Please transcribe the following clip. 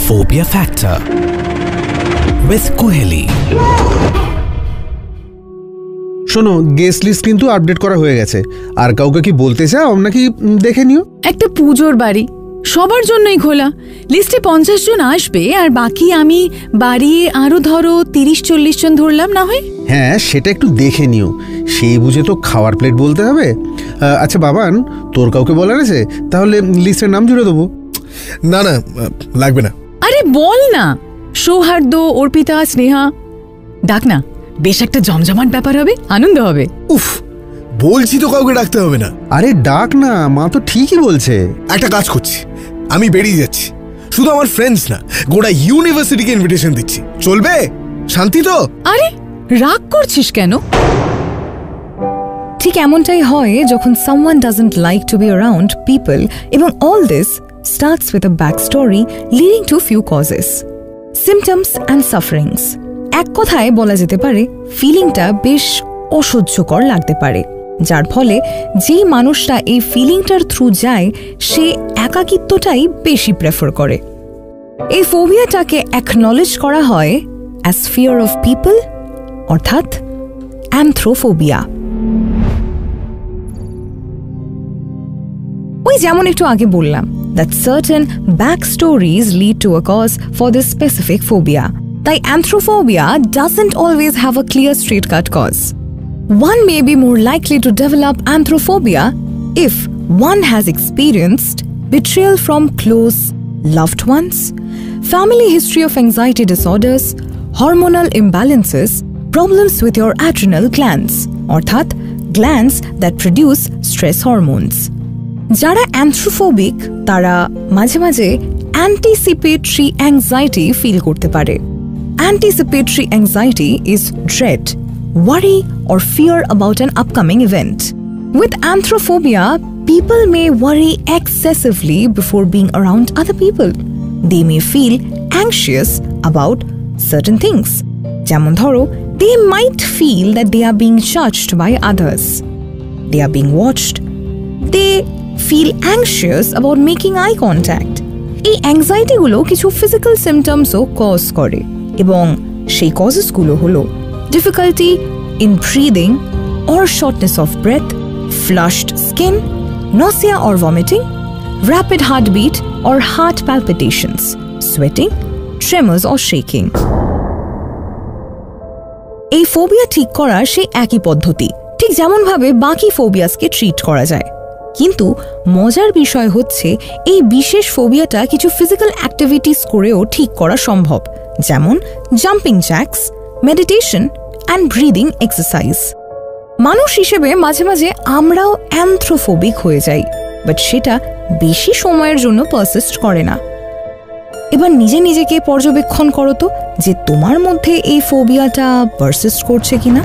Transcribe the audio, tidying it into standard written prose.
Phobia Factor with Koheli. শোনো, guest list কিন্তু update করা হয়ে গেছে। আর কাউকে কি বলতে চাও নাকি দেখে নিও? একটা পুজোর বাড়ি, সবার জন্যই খোলা। লিস্টে 50 জন আসবে, আর বাকি আমি বাড়িয়ে আরো ধরো 30-40 জন ধরলাম না হয়। হ্যাঁ, সেটা একটু দেখে নিও। সেই বুঝে তো খাওয়ার প্লেট বলতে হবে। আচ্ছা বাবান, তোর কাউকে বলার আছে? তাহলে লিস্টের নাম জুড়ে দেবো। না না, লাগবে না। আরে বল না, সৌহার্দ্য, অর্পিতা, স্নেহা ডাক না। বেশ একটা জমজমাট ব্যাপার হবে, আনন্দ হবে। উফ, বলছি তো কাউকে ডাকতে হবে না। আরে ডাক না, মা তো ঠিকই বলছে। একটা কাজ করছি, আমি বেরিয়ে যাচ্ছি। শুধু আমার ফ্রেন্ডস না, গোটা ইউনিভার্সিটিকে ইনভিটেশন দিচ্ছি। চলবে? শান্তি তো? আরে রাগ করছিস কেন? ঠিক এমনটাই হয় যখন someone doesn't like to be around people, এবং all this starts with a backstory leading to few causes, symptoms and sufferings. এক কথায় বলা যেতে পারে ফিলিংটা বেশ অসহ্যকর লাগতে পারে, যার ফলে যেই মানুষটা এই ফিলিংটার থ্রু যায় সে একাকিত্বটাই বেশি প্রেফার করে। এই ফোবিয়াটাকে অ্যাকনলেজ করা হয় অ্যাজ ফিয়ার অফ পিপল, অর্থাৎ অ্যানথ্রোফোবিয়া। ওই যেমন একটু আগে বললাম that certain backstories lead to a cause for this specific phobia. তাই anthrophobia doesn't always have a clear straight-cut cause. One may be more likely to develop anthrophobia if one has experienced betrayal from close loved ones, family history of anxiety disorders, hormonal imbalances, problems with your adrenal glands, অর্থাৎ glands that produce stress hormones. যারা অ্যানথ্রোফোবিক তারা মাঝে মাঝে anticipatory anxiety feel করতে পারে। Anticipatory anxiety is dread, worry or fear about an upcoming event. With anthrophobia, people may worry excessively before being around other people. They may feel anxious about certain things. যেমন ধরো, they might feel that they are being judged by others. They are being watched. They feel anxious about making eye contact. এই অ্যাংজাইটিগুলো কিছু physical সিমটমসও cause করে, এবং সেই কজেসগুলো হলো difficulty in breathing or shortness of breath, flushed skin, nausea or vomiting, rapid heartbeat or heart palpitations, sweating, tremors or shaking. এই phobia ঠিক করার সেই একই পদ্ধতি, ঠিক যেমন ভাবে বাকি ফোবিয়াসকে ট্রিট করা যায়। কিন্তু মজার বিষয় হচ্ছে এই বিশেষ ফোবিয়াটা কিছু ফিজিক্যাল অ্যাক্টিভিটিস করেও ঠিক করা সম্ভব, যেমন jumping Jacques, meditation and breathing exercise. মানুষ হিসেবে মাঝে মাঝে আমরাও অ্যানথ্রোফোবিক হয়ে যাই, বাট সেটা বেশি সময়ের জন্য পারসিস্ট করে না। এবার নিজে নিজেকে পর্যবেক্ষণ করো তো যে তোমার মধ্যে এই ফোবিয়াটা পারসিস্ট করছে কিনা।